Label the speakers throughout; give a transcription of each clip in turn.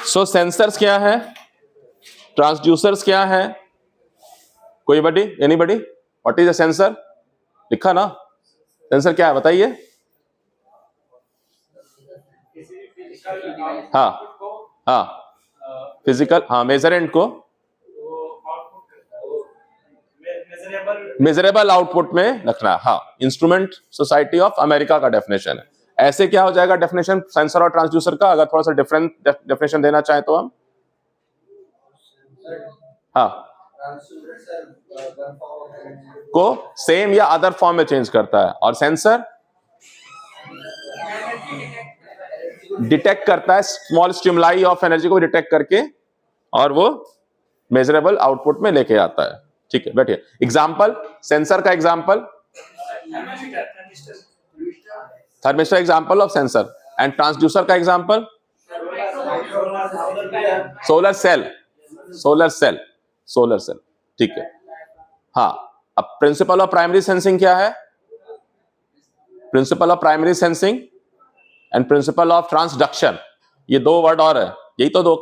Speaker 1: सो sensors क्या है, transducers क्या है, कोई body anybody, what is a sensor, लिखा ना, सेंसर क्या है बताइए। हाँ हाँ फिजिकल, हाँ मेजरेंट को मेजरेबल आउटपुट में रखना। हाँ, इंस्ट्रूमेंट सोसाइटी ऑफ अमेरिका का डेफिनेशन है। ऐसे क्या हो जाएगा डेफिनेशन सेंसर और ट्रांसड्यूसर का, अगर थोड़ा सा डिफरेंट डेफिनेशन देना चाहें तो हम, हाँ, को सेम या अदर फॉर्म में चेंज करता है, और सेंसर डिटेक्ट करता है स्मॉल स्टिमुलाई ऑफ एनर्जी को डिटेक्ट करके, और वो मेजरेबल आउटपुट में लेके आता है। ठीक है, बैठिए। एग्जाम्पल, सेंसर का example, thermistor example of sensor, and transducer का example solar cell, solar cell, solar cell. ठीक है, हाँ। अब प्रिंसिपल ऑफ प्राइमरी सेंसिंग क्या है, principle of primary sensing and principle of transduction, ये दो वर्ड और है, यही तो दो,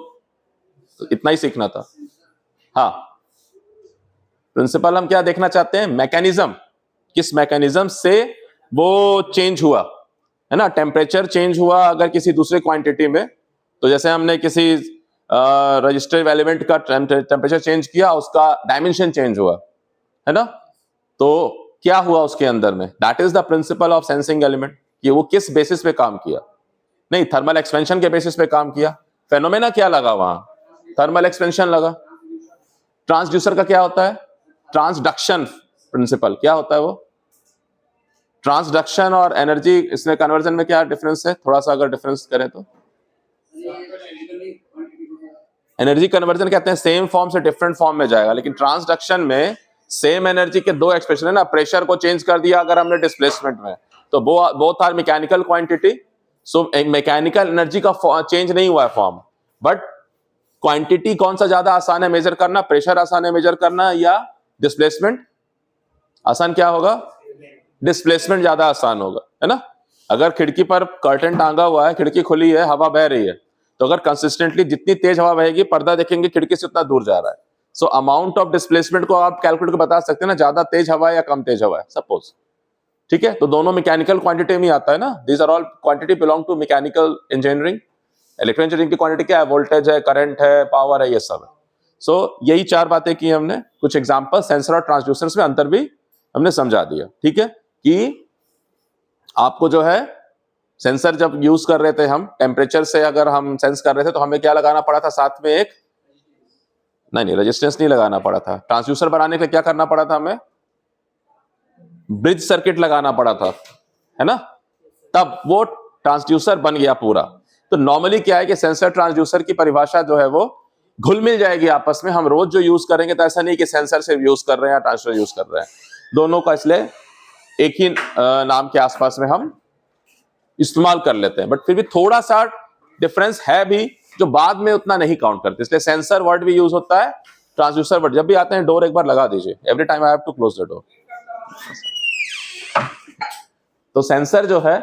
Speaker 1: इतना ही सीखना था। हाँ, प्रिंसिपल हम क्या देखना चाहते हैं, मैकेनिज्म, किस मैकेनिज्म से वो चेंज हुआ है ना, टेम्परेचर चेंज हुआ अगर किसी दूसरे क्वांटिटी में, तो जैसे हमने किसी रजिस्टर एलिमेंट का टेम्परेचर चेंज किया, उसका डायमेंशन चेंज हुआ है ना, तो क्या हुआ उसके अंदर में, that is the principle of sensing element, कि वो किस बेसिस पे काम किया, नहीं थर्मल एक्सपेंशन के बेसिस पे काम किया, फेनोमेना क्या लगा वहां, थर्मल एक्सपेंशन लगा। ट्रांसड्यूसर का क्या होता है, ट्रांसडक्शन प्रिंसिपल, क्या होता है वो, ट्रांसडक्शन और एनर्जी इसमें कन्वर्जन में क्या डिफरेंस है, थोड़ा सा अगर डिफरेंस करें तो, एनर्जी कन्वर्जन कहते हैं सेम फॉर्म से डिफरेंट फॉर्म में जाएगा, लेकिन ट्रांसडक्शन में सेम एनर्जी के दो एक्सप्रेशन है ना, प्रेशर को चेंज कर दिया अगर हमने डिस्प्लेसमेंट में, तो both are mechanical quantity, so mechanical energy का चेंज नहीं हुआ है फॉर्म, बट क्वांटिटी कौन सा ज्यादा आसान है मेजर करना, प्रेशर आसान है मेजर करना या डिस्प्लेसमेंट आसान, क्या होगा, डिस्प्लेसमेंट ज्यादा आसान होगा, है ना। अगर खिड़की पर कर्टन टांगा हुआ है, खिड़की खुली है, हवा बह रही है, तो अगर कंसिस्टेंटली जितनी तेज हवा बहेगी, पर्दा देखेंगे खिड़की से उतना दूर जा रहा है, सो अमाउंट ऑफ डिस्प्लेसमेंट को आप कैलकुलेट कर बता सकते हैं ना, ज्यादा तेज हवा है या कम तेज हवा है, सपोज। ठीक है, तो दोनों मैकेनिकल क्वांटिटी में आता है ना, these are all quantity belong to mechanical engineering. Electrical engineering की क्वांटिटी क्या है, वोल्टेज है, करंट है, पावर है, ये सब है। सो यही चार बातें की हमने, कुछ एग्जांपल सेंसर और ट्रांसड्यूसर्स में अंतर भी हमने समझा दिया। ठीक है, कि आपको जो है सेंसर जब यूज कर रहे थे हम, टेम्परेचर से अगर हम सेंस कर रहे थे, तो हमें क्या लगाना पड़ा था साथ में, एक नहीं रेजिस्टेंस नहीं लगाना पड़ा था। ट्रांसड्यूसर बनाने के लिए क्या करना पड़ा था, हमें ब्रिज सर्किट लगाना पड़ा था, है ना, तब वो ट्रांसड्यूसर बन गया पूरा। तो नॉर्मली क्या है कि सेंसर ट्रांसड्यूसर की परिभाषा जो है वो घुल मिल जाएगी आपस में, हम रोज जो यूज करेंगे, तो ऐसा नहीं कि सेंसर से यूज कर रहे हैं या ट्रांसड्यूसर यूज कर रहे हैं, दोनों का इसलिए एक ही नाम के आसपास में हम इस्तेमाल कर लेते हैं, बट फिर भी थोड़ा सा डिफरेंस है भी, जो बाद में उतना नहीं काउंट करते, इसलिए सेंसर वर्ड भी यूज होता है, ट्रांसड्यूसर वर्ड। जब भी आते हैं डोर एक बार लगा दीजिए, every time I have to close the door. तो सेंसर जो है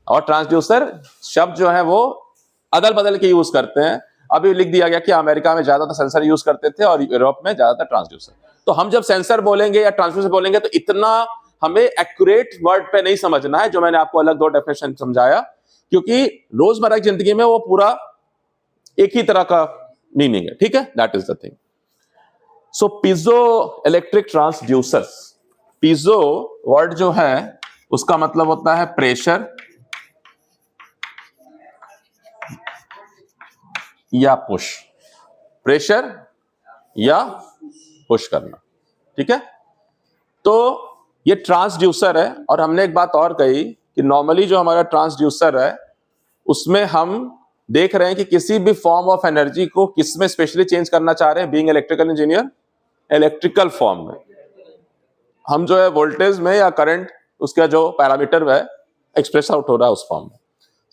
Speaker 1: और ट्रांसड्यूसर शब्द जो है वो अदल बदल के यूज करते हैं। अभी लिख दिया गया कि अमेरिका में ज्यादातर सेंसर यूज करते थे और यूरोप में ज्यादातर ट्रांसड्यूसर। तो हम जब सेंसर बोलेंगे या ट्रांसड्यूसर बोलेंगे, तो इतना हमें एक्यूरेट वर्ड पे नहीं समझना है, जो मैंने आपको अलग दो डेफिनेशन समझाया, क्योंकि रोजमर्रा की जिंदगी में वो पूरा एक ही तरह का मीनिंग है। ठीक है, that is the thing. So piezo electric transducers, piezo word जो है उसका मतलब होता है प्रेशर या पुश, प्रेशर या पुश करना। ठीक है, तो ये ट्रांसड्यूसर है। और हमने एक बात और कही कि नॉर्मली जो हमारा ट्रांसड्यूसर है, उसमें हम देख रहे हैं कि किसी भी फॉर्म ऑफ एनर्जी को किस में स्पेशली चेंज करना चाह रहे हैं, being electrical engineer, electrical form में। हम जो है वोल्टेज में या करंट, उसका जो पैरामीटर है एक्सप्रेस आउट हो रहा है उस फॉर्म में।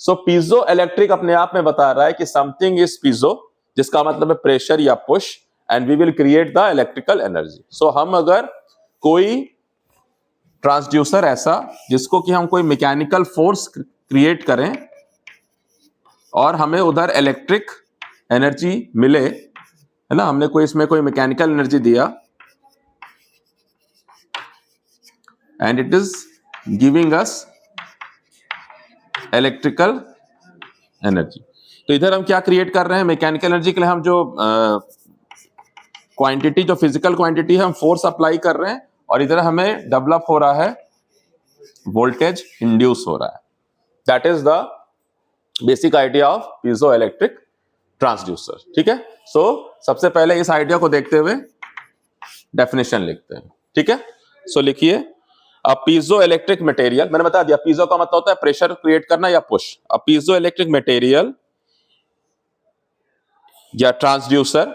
Speaker 1: सो पीजो इलेक्ट्रिक अपने आप में बता रहा है कि समथिंग इज पीजो, जिसका मतलब है प्रेशर या push, and we will create the electrical energy. So हम अगर कोई ट्रांसड्यूसर ऐसा जिसको कि हम कोई मैकेनिकल फोर्स क्रिएट करें और हमें उधर इलेक्ट्रिक एनर्जी मिले, है ना, हमने कोई इसमें कोई मैकेनिकल एनर्जी दिया and it is giving us electrical energy. तो इधर हम क्या क्रिएट कर रहे हैं, मैकेनिकल एनर्जी के लिए हम जो क्वांटिटी, जो फिजिकल क्वांटिटी है, हम फोर्स अप्लाई कर रहे हैं, और इधर हमें डेवलप हो रहा है वोल्टेज इंड्यूस हो रहा है। That is the basic idea of piezo electric transducer. ठीक है, सो सबसे पहले इस आइडिया को देखते हुए डेफिनेशन लिखते हैं। ठीक है, सो लिखिए, अ पीजो इलेक्ट्रिक मटेरियल, मैंने बता दिया पीजो का मतलब होता है प्रेशर क्रिएट करना या पुश। अ पीजो इलेक्ट्रिक मटेरियल या ट्रांसड्यूसर,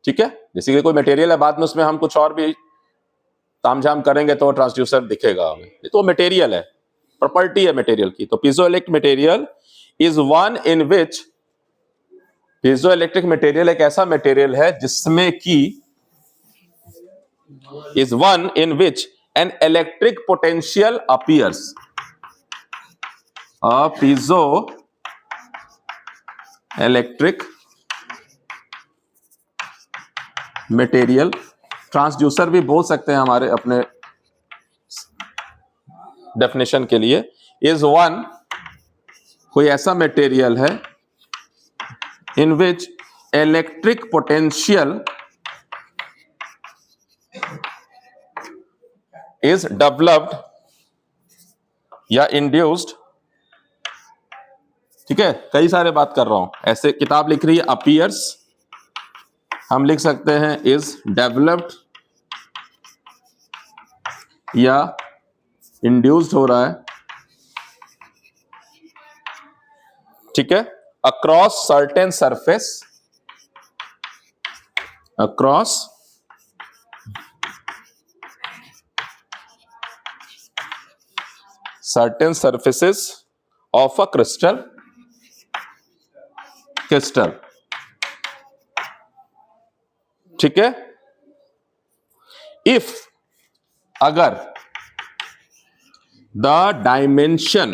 Speaker 1: ठीक है, जैसे कि कोई मटेरियल है, बाद में उसमें हम कुछ और भी तामझाम करेंगे तो ट्रांसड्यूसर दिखेगा हमें, तो मटेरियल है, प्रॉपर्टी है मटेरियल की। तो piezo electric material is one in which, piezo electric material एक ऐसा मटेरियल है जिसमें कि is one in which an electric potential appears. A piezoelectric material, transducer भी बोल सकते हैं हमारे अपने डेफिनेशन के लिए, is one, कोई ऐसा मटेरियल है in which electric potential is developed या induced। ठीक है, कई सारे बात कर रहा हूं, ऐसे किताब लिख रही है appears, हम लिख सकते हैं is developed या induced हो रहा है। ठीक है, across certain surface, across certain surfaces of a crystal, ठीक है, if, अगर the dimension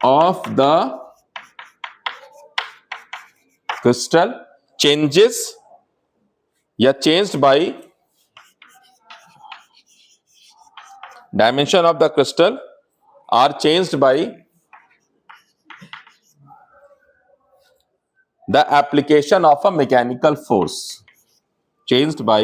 Speaker 1: of the crystal changes या changed by, dimension of the crystal are changed by the application of a mechanical force, changed by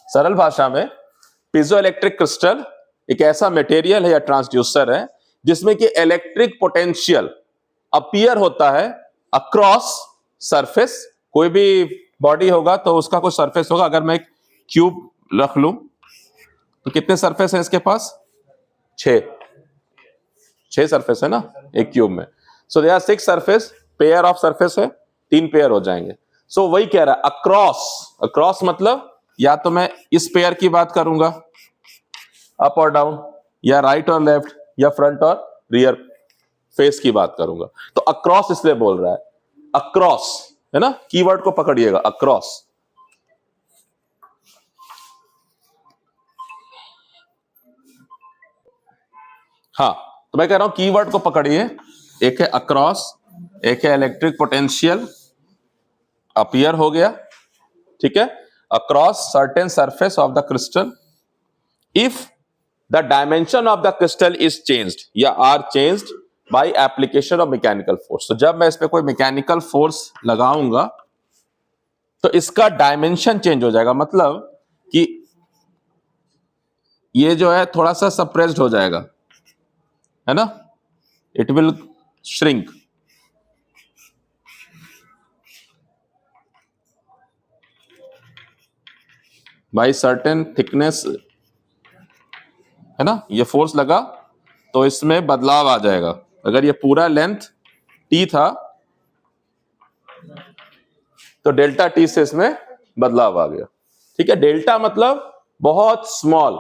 Speaker 1: सरल भाषा में piezo electric crystal एक ऐसा material है या ट्रांसड्यूसर है जिसमें कि इलेक्ट्रिक पोटेंशियल अपीयर होता है अक्रॉस सरफेस। कोई भी बॉडी होगा तो उसका कोई सरफेस होगा। अगर मैं एक क्यूब रख लूं तो कितने सरफेस हैं इसके पास? 6 सरफेस है ना एक क्यूब में। So there are 6 surface, pair of surface है, 3 पेयर हो जाएंगे। सो वही कह रहा है अक्रॉस मतलब या तो मैं इस पेयर की बात करूंगा अप और डाउन, या राइट और लेफ्ट, या फ्रंट और रियर फेस की बात करूंगा। तो अक्रॉस इसलिए बोल रहा है, अक्रॉस है ना, कीवर्ड को पकड़िएगा, अक्रॉस। हाँ, तो मैं कह रहा हूं कीवर्ड को पकड़िए, एक है अक्रॉस, एक है इलेक्ट्रिक पोटेंशियल अपीयर हो गया, ठीक है, across certain surface of the crystal if the dimension of the crystal is changed या are changed by application of mechanical force. तो जब मैं इस पे कोई मैकेनिकल फोर्स लगाऊंगा तो इसका डायमेंशन चेंज हो जाएगा, मतलब कि ये जो है थोड़ा सा सप्रेस्ड हो जाएगा, है ना, it will shrink. By certain thickness, है ना, ये फोर्स लगा तो इसमें बदलाव आ जाएगा। अगर ये पूरा लेंथ टी था तो डेल्टा टी से इसमें बदलाव आ गया, ठीक है। डेल्टा मतलब बहुत स्मॉल,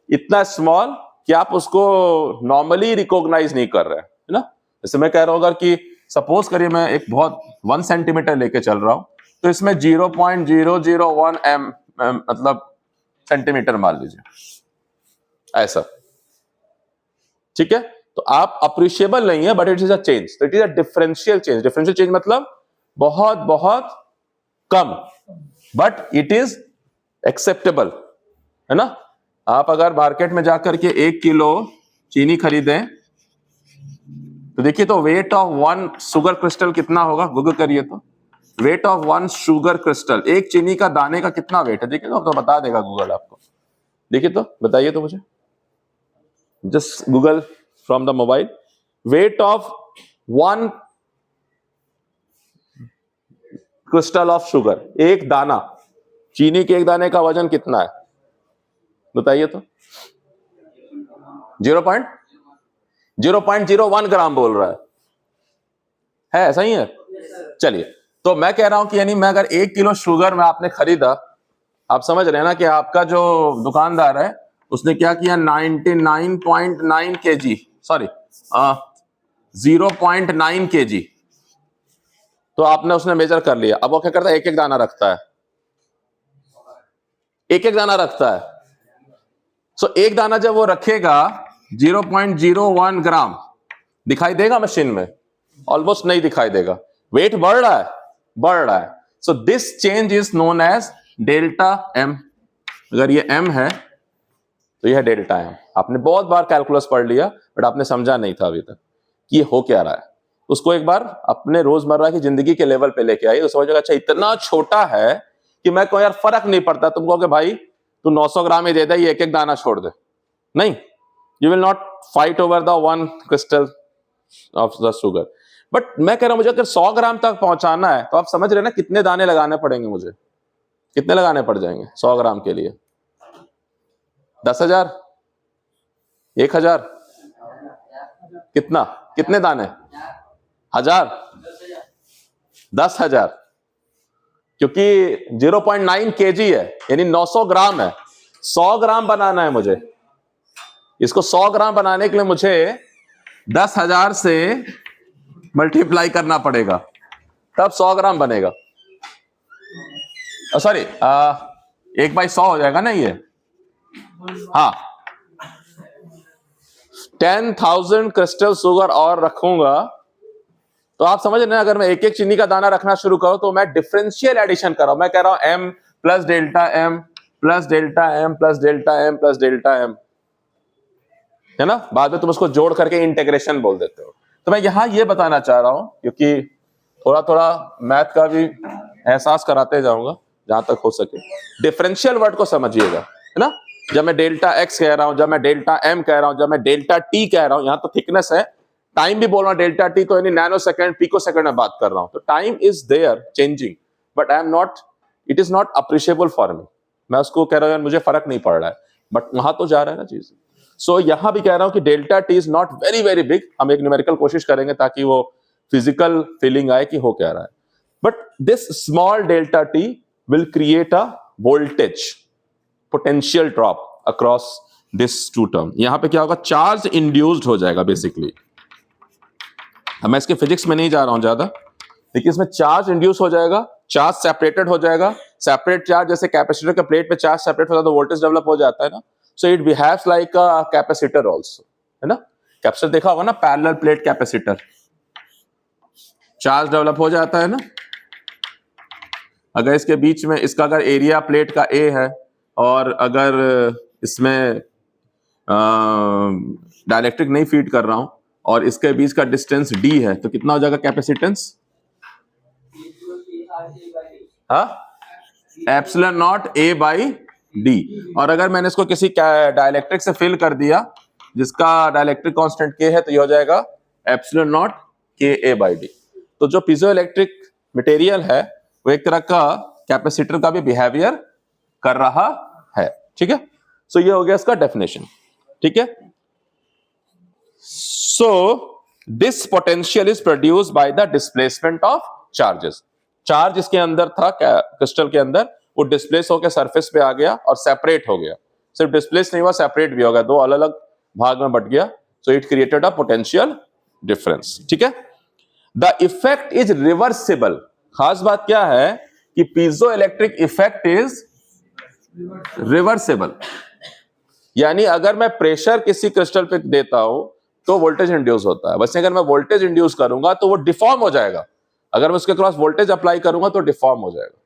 Speaker 1: इतना स्मॉल कि आप उसको नॉर्मली रिकॉग्नाइज नहीं कर रहे हैं, है ना। जैसे मैं कह रहा हूं अगर कि सपोज करिए मैं एक बहुत 1 सेंटीमीटर लेके चल रहा हूं, तो इसमें 0.001 मतलब सेंटीमीटर मान लीजिए ऐसा, ठीक है। तो आप अप्रिशिएबल नहीं है, but it is a change, तो it is a differential change. Differential change मतलब बहुत बहुत कम, बट इट इज एक्सेप्टेबल, है ना। आप अगर मार्केट में जाकर के 1 किलो चीनी खरीदें तो देखिए, तो वेट ऑफ 1 शुगर क्रिस्टल कितना होगा, गूगल करिए तो। वेट ऑफ 1 शुगर क्रिस्टल, एक चीनी का दाने का कितना वेट है, देखिए तो बता देगा गूगल आपको। देखिए तो बताइए तो मुझे, just Google from the mobile, weight of 1 crystal of sugar, एक दाना चीनी के एक दाने का वजन कितना है बताइए तो। 0.01 ग्राम बोल रहा है सही है। चलिए, तो मैं कह रहा हूं कि यानी मैं अगर 1 किलो शुगर में आपने खरीदा, आप समझ रहे हैं ना कि आपका जो दुकानदार है उसने क्या किया, 99.9 kg, सॉरी 0.9 kg, तो आपने उसने मेजर कर लिया। अब वो क्या करता है, एक एक दाना रखता है, एक एक दाना रखता है। सो एक दाना जब वो रखेगा 0.01 ग्राम दिखाई देगा मशीन में, ऑलमोस्ट नहीं दिखाई देगा। वेट बढ़ रहा है, बढ़ रहा है। So this change is known as delta M. अगर ये एम है तो यह डेल्टा एम। आपने बहुत बार कैलकुलस पढ़ लिया, बट आपने समझा नहीं था अभी तक कि ये हो क्या रहा है। उसको एक बार अपने रोजमर्रा की जिंदगी के लेवल पे लेके आइए, तो समझेगा अच्छा इतना छोटा है कि मैं कोई यार फर्क नहीं पड़ता। तुम कहोगे भाई तू 900 ग्राम ही दे दे, ये एक एक दाना छोड़ दे, नहीं, you will not fight over the 1 crystal of the sugar. But मैं कह रहा हूं मुझे अगर 100 ग्राम तक पहुंचाना है, तो आप समझ रहे हैं ना कितने दाने लगाने पड़ेंगे मुझे, कितने लगाने पड़ जाएंगे 100 ग्राम के लिए? 10,000, 1,000, कितना, कितने दाने, 1,000, 10,000, क्योंकि 0.9 kg है, यानी 900 ग्राम है। 100 ग्राम बनाना है मुझे, इसको 100 ग्राम बनाने के लिए मुझे 10,000 से मल्टीप्लाई करना पड़ेगा, तब 100 ग्राम बनेगा। सॉरी 1/100 हो जाएगा ना ये, हाँ। 10,000 क्रिस्टल शुगर और रखूंगा, तो आप समझ रहे हैं अगर मैं एक एक चीनी का दाना रखना शुरू करूं तो मैं डिफरेंशियल एडिशन कर रहा हूं। मैं कह रहा हूं m plus delta m plus delta m plus delta m plus delta m, है ना। बाद में तुम उसको जोड़ करके इंटीग्रेशन बोल देते हो। तो मैं यहां ये बताना चाह रहा हूं, क्योंकि थोड़ा थोड़ा मैथ का भी एहसास कराते जाऊंगा जहां तक हो सके। डिफरेंशियल वर्ड को समझिएगा, है ना। जब मैं डेल्टा x कह रहा हूं, जब मैं डेल्टा m कह रहा हूं, जब मैं डेल्टा t कह रहा हूं, यहां तो थिकनेस है, टाइम भी बोल रहा हूं डेल्टा t, तो यानी नैनो सेकंड पिको सेकंड में बात कर रहा हूं। तो time is there changing, but I am not, it is not appreciable for me. मैं उसको कह रहा हूं यार मुझे फर्क नहीं पड़ रहा है, बट वहां तो जा रहा है ना चीज। सो यहां भी कह रहा हूं कि delta T is not very very big. हम एक न्यूमेरिकल कोशिश करेंगे ताकि वो फिजिकल फीलिंग आए कि हो क्या रहा है। But this small delta T will create a voltage potential drop across this two term. यहां पे क्या होगा, चार्ज इंड्यूस्ड हो जाएगा बेसिकली। मैं इसके फिजिक्स में नहीं जा रहा हूं ज्यादा, देखिए इसमें चार्ज इंड्यूस हो जाएगा, चार्ज सेपरेटेड हो जाएगा। सेपरेट चार्ज, जैसे कैपेसिटर के प्लेट पे चार्ज सेपरेट होता है तो वोल्टेज डेवलप हो जाता है ना। So it behaves like a capacitor also, है ना। कैपेसिटर देखा होगा ना, parallel plate capacitor, charge develop हो जाता है ना। अगर इसके बीच में इसका अगर एरिया प्लेट का ए है, और अगर इसमें डाइलेक्ट्रिक नहीं फीड कर रहा हूं, और इसके बीच का डिस्टेंस डी है, तो कितना हो जाएगा कैपेसिटेंस, हाँ, epsilon not a by D. और अगर मैंने इसको किसी डाइलेक्ट्रिक से फिल कर दिया जिसका डाइलेक्ट्रिक कांस्टेंट के है, तो ये हो जाएगा एप्सिलॉन नॉट के ए बाई डी। तो जो पीजो इलेक्ट्रिक मटेरियल है वो एक तरह का कैपेसिटर का भी बिहेवियर कर रहा है, ठीक है। सो ये हो गया इसका डेफिनेशन, ठीक है। So this potential is produced by the displacement of charges. Charge इसके अंदर था क्रिस्टल के अंदर, वो डिस्प्लेस होकर सरफेस पे आ गया और सेपरेट हो गया। सिर्फ डिस्प्लेस नहीं हुआ, सेपरेट भी हो गया, दो अलग अलग भाग में बट गया। So it created a potential difference, ठीक है। The effect is reversible. खास बात क्या है कि piezo electric effect is reversible, यानी अगर मैं प्रेशर किसी क्रिस्टल पे देता हूं तो वोल्टेज इंड्यूस होता है, वैसे अगर मैं वोल्टेज इंड्यूस करूंगा तो वो डिफॉर्म हो जाएगा, अगर मैं उसके क्रॉस वोल्टेज अप्लाई करूंगा तो डिफॉर्म हो जाएगा।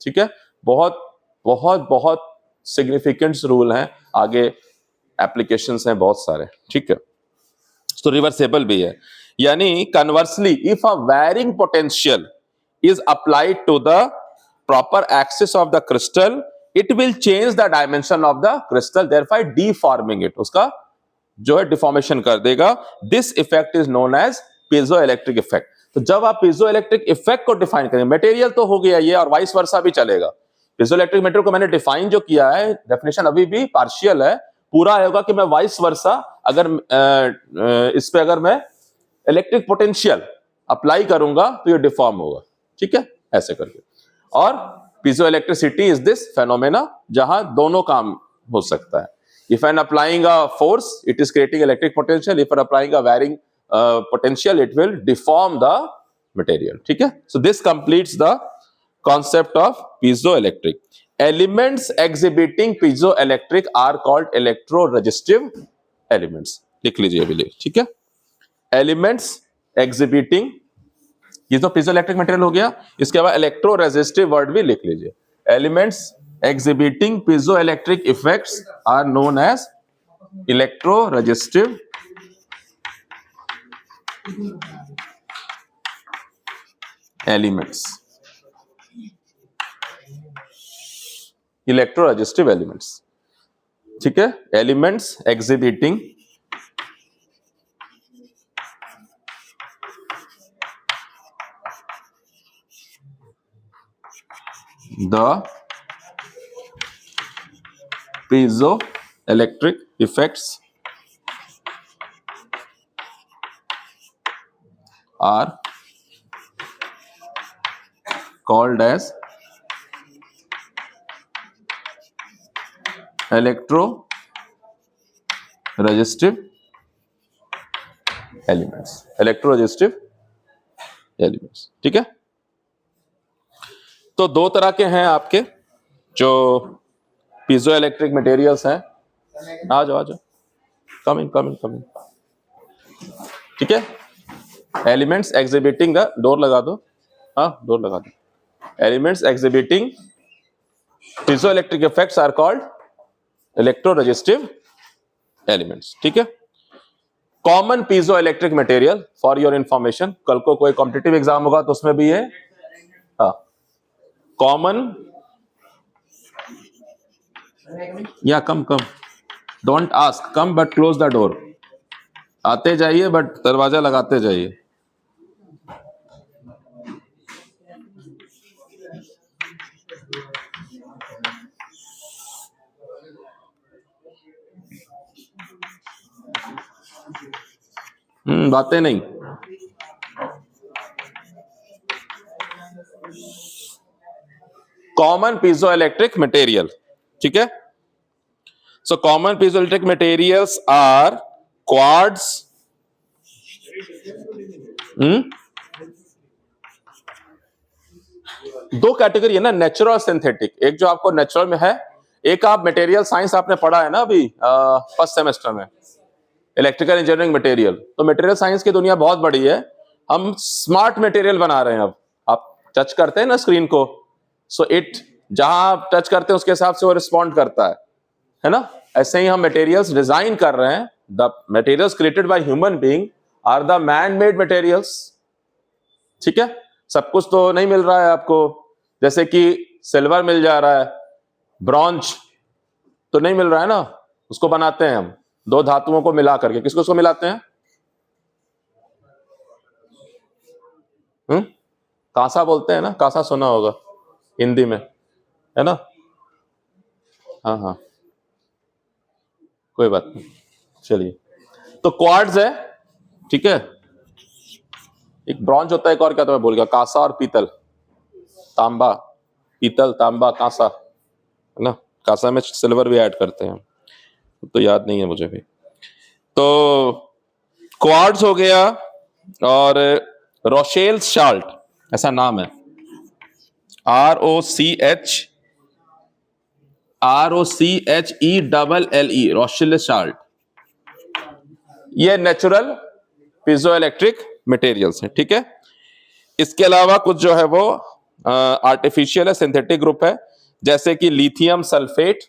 Speaker 1: ठीक है, बहुत बहुत बहुत सिग्निफिकेंट रूल हैं, आगे एप्लीकेशंस हैं बहुत सारे। ठीक है, तो रिवर्सेबल भी है, यानी conversely if a varying potential is applied to the proper axis of the crystal, it will change the dimension of the crystal, thereby deforming it, उसका जो है डिफॉर्मेशन कर देगा। This effect is known as piezoelectric effect. तो जब आप piezoelectric effect को define करेंगे, मटेरियल तो हो गया ये, और वाइस वर्सा भी चलेगा। पीजोइलेक्ट्रिक मटेरियल को मैंने डिफाइन जो किया है, डेफिनेशन अभी भी पार्शियल है, पूरा होगा कि मैं वाइस वर्सा अगर इस पे अगर मैं इलेक्ट्रिक पोटेंशियल अप्लाई करूंगा तो ये डिफॉर्म होगा। ठीक है, ऐसे करके। और पीजोइलेक्ट्रिसिटी इज दिस फेनोमेना जहां दोनों काम हो सकता है। If I'm applying a force, it is creating electric potential. If I'm applying a varying potential, it will deform the material. ठीक है? So this completes the concept of piezoelectric. Elements exhibiting piezoelectric are called electroresistive elements. लिख लीजिए अभी, ठीक है? Elements exhibiting, ये तो piezoelectric material हो गया, इसके बाद electroresistive word भी लिख लीजिए। Elements exhibiting piezoelectric effects are known as electroresistive elements. Electroresistive elements, ठीक है? Elements exhibiting the piezoelectric effects are called as electroresistive elements. Electroresistive elements, ठीक है? तो दो तरह के हैं आपके जो पीजोइलेक्ट्रिक मटेरियल्स हैं। आ जाओ, कमिंग कमिंग कमिंग, ठीक है? एलिमेंट्स एग्जिबिटिंग द, डोर लगा दो, हाँ डोर लगा दो। Elements exhibiting piezoelectric effects are called electroresistive elements, ठीक है? Common piezoelectric material for your information, कल को कोई कॉम्पिटिटिव एग्जाम होगा तो उसमें भी है, हाँ, कॉमन, या come, don't ask, come but close the door, आते जाइए बट दरवाजा लगाते जाइए। बातें नहीं। कॉमन पीजोइलेक्ट्रिक मटेरियल, ठीक है? So common piezoelectric materials are quartz, दो कैटेगरी है ना, नेचुरल और सिंथेटिक। एक जो आपको नेचुरल में है, एक आप मटेरियल साइंस आपने पढ़ा है ना अभी फर्स्ट सेमेस्टर में, इलेक्ट्रिकल इंजीनियरिंग मटेरियल। तो मटेरियल साइंस की दुनिया बहुत बड़ी है, हम स्मार्ट मटेरियल बना रहे हैं। अब आप टच करते हैं ना स्क्रीन को, सो इट जहां आप टच करते हैं उसके हिसाब से वो रिस्पॉन्ड करता है ना? ऐसे ही हम मटेरियल्स डिजाइन कर रहे हैं। The materials created by human being are the man made materials, ठीक है? सब कुछ तो नहीं मिल रहा है आपको, जैसे कि सिल्वर मिल जा रहा है, ब्रॉन्ज तो नहीं मिल रहा है ना, उसको बनाते हैं हम दो धातुओं को मिला करके। किसको उसको मिलाते हैं? कांसा बोलते हैं ना, कांसा सुना होगा हिंदी में, है ना? हाँ हाँ, कोई बात नहीं, चलिए। तो क्वार्ट्ज है, ठीक है? एक ब्रॉन्ज होता है, एक और क्या तो मैं बोल गया, कांसा और पीतल, तांबा, पीतल, तांबा, कांसा, है ना? कांसा में सिल्वर भी ऐड करते हैं, तो याद नहीं है मुझे भी। तो क्वार्ट्ज हो गया, और रोशेल साल्ट, ऐसा नाम है, ROCHELLE, रोशेल साल्ट। ये नेचुरल पीजो इलेक्ट्रिक मटेरियल्स है, ठीक है। इसके अलावा कुछ जो है वो आर्टिफिशियल है, सिंथेटिक ग्रुप है, जैसे कि लिथियम सल्फेट।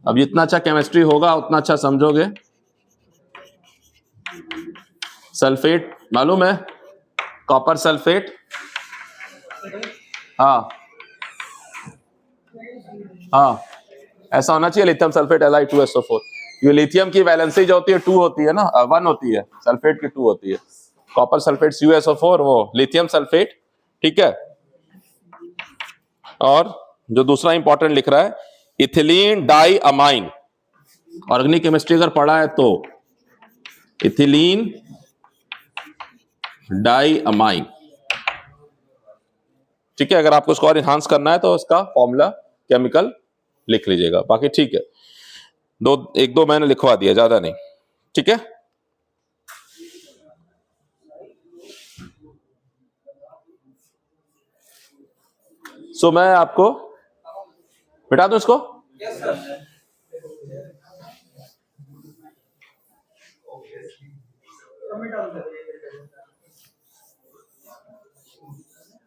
Speaker 1: अब जितना अच्छा केमिस्ट्री होगा उतना अच्छा समझोगे। सल्फेट मालूम है, कॉपर सल्फेट, हाँ हाँ, ऐसा होना चाहिए लिथियम सल्फेट Li2SO4। ये लिथियम की वैलेंसी जो होती है 2 होती है ना, 1 होती है, सल्फेट की 2 होती है। कॉपर सल्फेट CuSO4, वो लिथियम सल्फेट, ठीक है। और जो दूसरा इंपॉर्टेंट लिख रहा है, ethylene diamine. Organic chemistry अगर पढ़ा है तो इथिलीन डाई अमाइन, ठीक है। अगर आपको इसको और इन्हांस करना है तो इसका फॉर्मूला केमिकल लिख लीजिएगा, बाकी ठीक है। एक दो मैंने लिखवा दिया, ज्यादा नहीं, ठीक है। सो मैं आपको बिठा दूं इसको।
Speaker 2: Yes sir.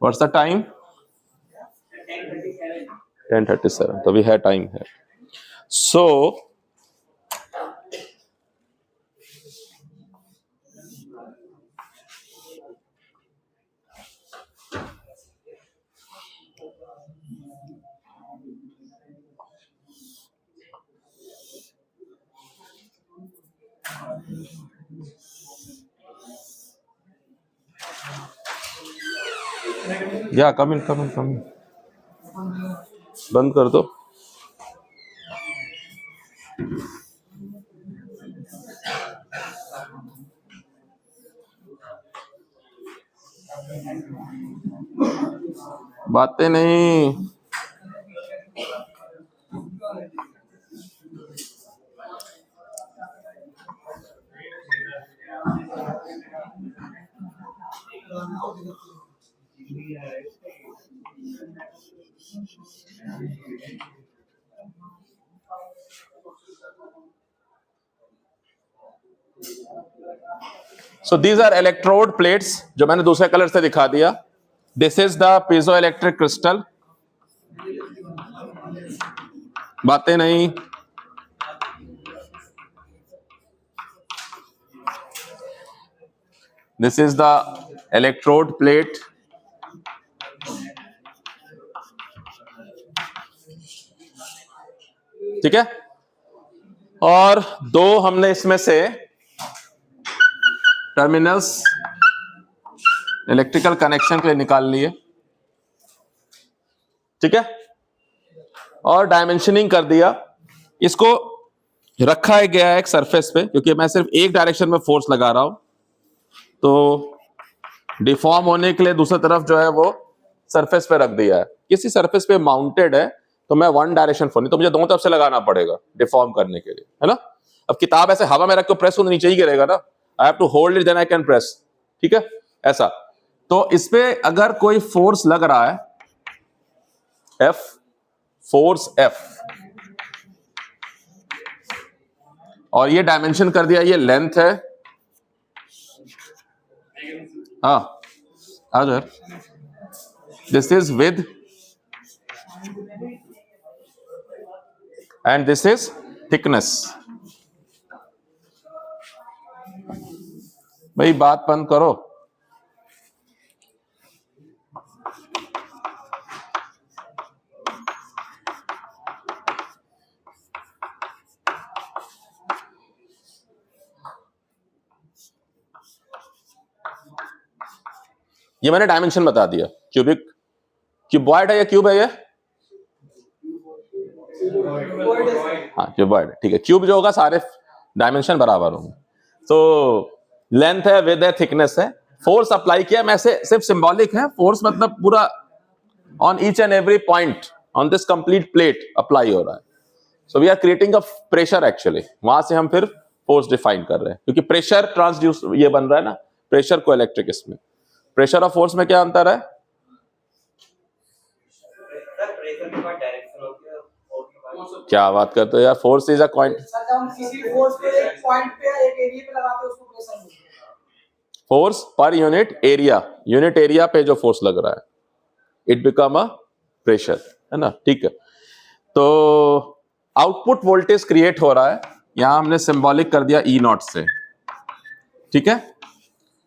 Speaker 1: What's the time? 10:37, तो भी है, टाइम है। सो या कम इन बंद कर दो। बातें नहीं, so these are electrode plates, जो मैंने दूसरे कलर से दिखा दिया। This is the piezo electric crystal. बातें नहीं, this is the electrode plate, ठीक है। और दो हमने इसमें से टर्मिनल्स इलेक्ट्रिकल कनेक्शन के लिए निकाल लिए, ठीक है। और डायमेंशनिंग कर दिया। इसको रखा गया है एक सरफेस पे, क्योंकि मैं सिर्फ एक डायरेक्शन में फोर्स लगा रहा हूं, तो डिफॉर्म होने के लिए दूसरी तरफ जो है वो सरफेस पे रख दिया है। किसी सरफेस पे माउंटेड है तो मैं वन डायरेक्शन फोर्स, नहीं तो मुझे दोनों तरफ से लगाना पड़ेगा डिफॉर्म करने के लिए, है ना। अब किताब ऐसे हवा में रख के प्रेस को नीचे ही गिरेगा ना, I have to hold it then I can press, ठीक है, ऐसा। तो इस पे अगर कोई फोर्स लग रहा है, F, फोर्स F, और ये डायमेंशन कर दिया, ये लेंथ है, हाँ आ जाओ, this is with and this is thickness. भाई बात बंद करो। ये मैंने डायमेंशन बता दिया। क्यूबिक, क्यूबॉइड है या क्यूब है ये? हाँ क्यूबॉइड, ठीक है। क्यूब जो होगा सारे डायमेंशन बराबर होंगे। तो लेंथ है, विड्थ है, थिकनेस है। फोर्स अप्लाई किया, मैं से सिर्फ सिंबॉलिक है, फोर्स मतलब पूरा on each and every point on this complete plate apply हो रहा है। So we are creating a pressure actually, वहां से हम फिर फोर्स डिफाइन कर रहे हैं, क्योंकि प्रेशर ट्रांसड्यूस ये बन रहा है ना, प्रेशर को इलेक्ट्रिक, इसमें प्रेशर और फोर्स में क्या अंतर है? क्या बात करते हो यार, force is a point, force per unit area पे जो फोर्स लग रहा है इट बिकम अ प्रेशर, है ना? ठीक है, तो आउटपुट वोल्टेज क्रिएट हो रहा है, यहां हमने सिंबॉलिक कर दिया ई नॉट से, ठीक है?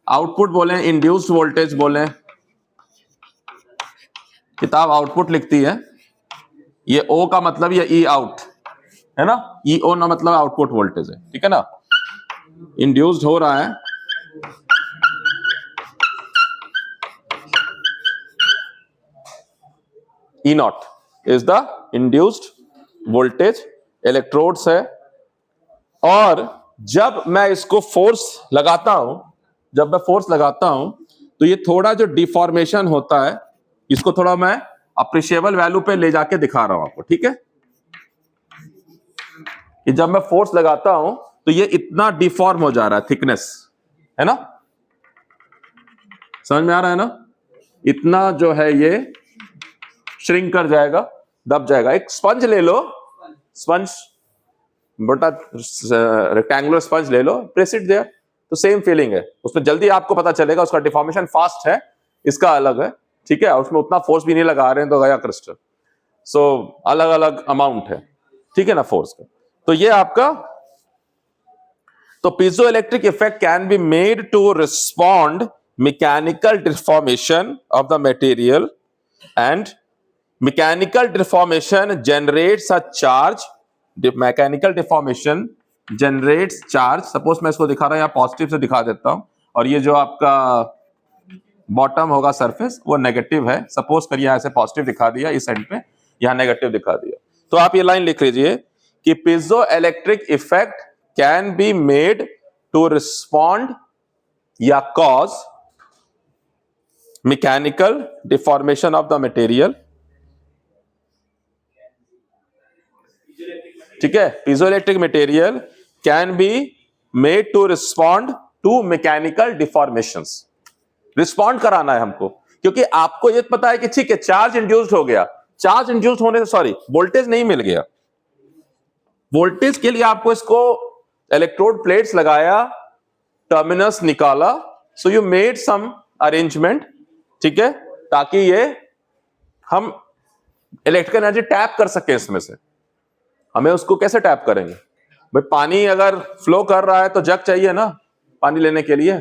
Speaker 1: आउटपुट बोले, इंड्यूस्ड वोल्टेज बोले, किताब आउटपुट लिखती है, ये ओ का मतलब ये ई आउट है ना, ई ओ ना मतलब आउटपुट वोल्टेज है, ठीक है ना? इंड्यूस्ड हो रहा है E naught is the induced voltage, electrodes है, और जब मैं इसको फोर्स लगाता हूं, तो ये थोड़ा जो डिफॉर्मेशन होता है, इसको थोड़ा मैं अप्रिशिएबल वैल्यू पे ले जाके दिखा रहा हूं आपको, ठीक है? कि जब मैं फोर्स लगाता हूं तो ये इतना डिफॉर्म हो जा रहा है, थिकनेस, है ना? समझ में आ रहा है ना? इतना जो है ये श्रिंक कर जाएगा, दब जाएगा। एक स्पंज ले लो, स्पंज बड़ा रेक्टेंगुलर स्पंज ले लो, प्रेस इट देयर, तो सेम फीलिंग है, उसमें जल्दी आपको पता चलेगा, उसका डिफॉर्मेशन फास्ट है, इसका अलग है, ठीक है? उसमें उतना फोर्स भी नहीं लगा रहे हैं तो गया क्रिस्टल, सो अलग अलग अमाउंट है, ठीक है ना, फोर्स का। तो ये आपका, तो piezoelectric effect can be made to respond mechanical deformation of the material, and mechanical deformation generates a charge, mechanical deformation generates charge. Suppose मैं इसको दिखा रहा हूं, यहाँ पॉजिटिव से दिखा देता हूं, और ये जो आपका बॉटम होगा सरफेस वो नेगेटिव है, सपोज करिए ऐसे पॉजिटिव दिखा दिया इस एंड पे, यहाँ नेगेटिव दिखा दिया, तो आप ये लाइन लिख लीजिए कि piezo electric effect can be made to respond या cause mechanical deformation of the material, ठीक है? Piezoelectric material can be made to respond to mechanical deformations. Respond कराना है हमको, क्योंकि आपको ये पता है कि ठीक है चार्ज इंड्यूस्ड हो गया, चार्ज इंड्यूस्ड होने से सॉरी वोल्टेज नहीं मिल गया, वोल्टेज के लिए आपको इसको इलेक्ट्रोड प्लेट्स लगाया, टर्मिनस निकाला, so you made some arrangement, ठीक है, ताकि ये हम इलेक्ट्रिकल एनर्जी टैप कर सके इसमें से। हमें उसको कैसे टैप करेंगे भाई? पानी अगर फ्लो कर रहा है तो जग चाहिए ना पानी लेने के लिए,